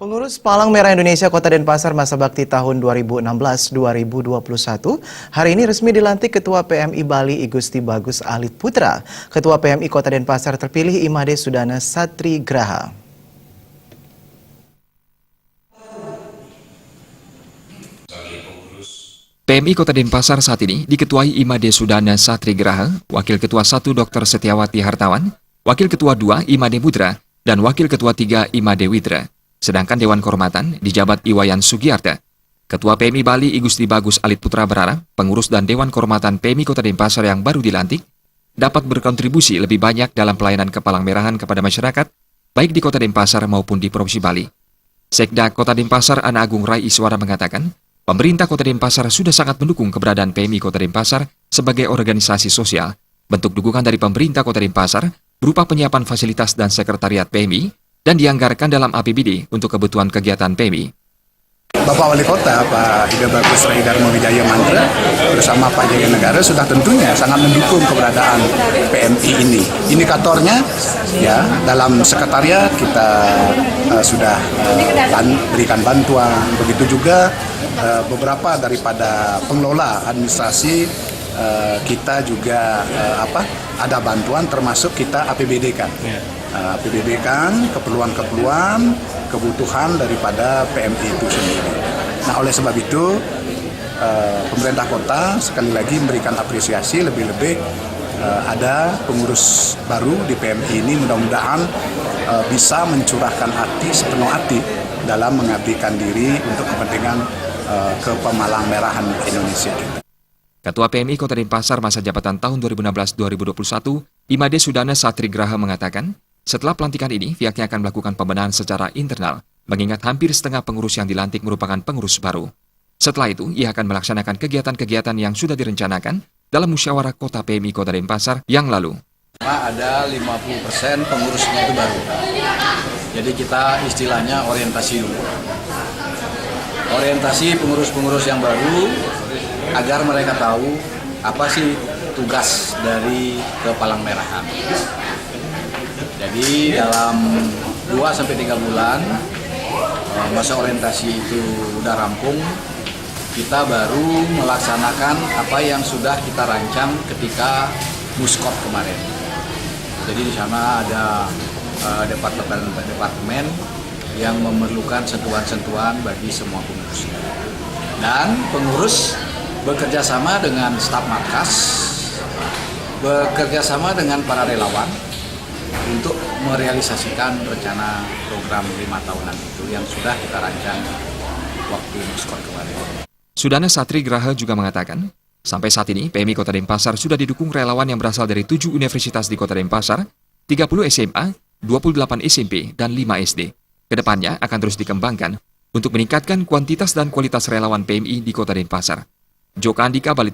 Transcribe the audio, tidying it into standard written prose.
Pengurus Palang Merah Indonesia Kota Denpasar masa bakti tahun 2016-2021 hari ini resmi dilantik Ketua PMI Bali Igusti Bagus Alit Putra. Ketua PMI Kota Denpasar terpilih Imade Sudana Satri Graha. PMI Kota Denpasar saat ini diketuai Imade Sudana Satri Graha, Wakil Ketua 1 Dr. Setiawati Hartawan, Wakil Ketua 2 Imade Putra, dan Wakil Ketua 3 Imade Witra. Sedangkan Dewan Kehormatan dijabat Iwayan Sugiyarta. Ketua PMI Bali Igusti Bagus Alit Putra berharap pengurus dan Dewan Kehormatan PMI Kota Denpasar yang baru dilantik dapat berkontribusi lebih banyak dalam pelayanan kepalang merahan kepada masyarakat, baik di Kota Denpasar maupun di Provinsi Bali. Sekda Kota Denpasar Ana Agung Rai Iswara mengatakan, pemerintah Kota Denpasar sudah sangat mendukung keberadaan PMI Kota Denpasar sebagai organisasi sosial. Bentuk dukungan dari pemerintah Kota Denpasar berupa penyiapan fasilitas dan sekretariat PMI dan dianggarkan dalam APBD untuk kebutuhan kegiatan PMI. Bapak Wali Kota, Pak Ida Bagus Rai Darmo Wijaya Mantra, bersama Pak Jaya Negara sudah tentunya sangat mendukung keberadaan PMI ini. Indikatornya, ya, dalam sekretariat kita sudah berikan bantuan. Begitu juga beberapa daripada pengelola administrasi kita juga ada bantuan, termasuk kita APBD-kan. APBD-kan keperluan-keperluan kebutuhan daripada PMI itu sendiri. Nah, oleh sebab itu pemerintah kota sekali lagi memberikan apresiasi, lebih-lebih ada pengurus baru di PMI ini, mudah-mudahan bisa mencurahkan hati sepenuh hati dalam mengabdikan diri untuk kepentingan kepemalang merahan Indonesia. Ketua PMI Kota Denpasar masa jabatan tahun 2016-2021, Imade Sudana Satri Graha mengatakan, setelah pelantikan ini, pihaknya akan melakukan pembenahan secara internal, mengingat hampir setengah pengurus yang dilantik merupakan pengurus baru. Setelah itu, ia akan melaksanakan kegiatan-kegiatan yang sudah direncanakan dalam musyawarah Kota PMI Kota Denpasar yang lalu. Ada 50% pengurusnya itu baru. Jadi kita istilahnya orientasi dulu. Orientasi pengurus-pengurus yang baru agar mereka tahu apa sih tugas dari kepalang merahan. Jadi dalam 2-3 bulan masa orientasi itu udah rampung, kita baru melaksanakan apa yang sudah kita rancang ketika Muskot kemarin. Jadi di sana ada departemen yang memerlukan sentuhan-sentuhan bagi semua pengurus. Dan pengurus bekerja sama dengan staf markas, bekerja sama dengan para relawan untuk merealisasikan rencana program 5 tahunan itu yang sudah kita rancang waktu Muskot kemarin. Sudana Satri Graha juga mengatakan, sampai saat ini PMI Kota Denpasar sudah didukung relawan yang berasal dari 7 universitas di Kota Denpasar, 30 SMA, 28 SMP, dan 5 SD. Kedepannya akan terus dikembangkan untuk meningkatkan kuantitas dan kualitas relawan PMI di Kota Denpasar. Joko Andika, Bali.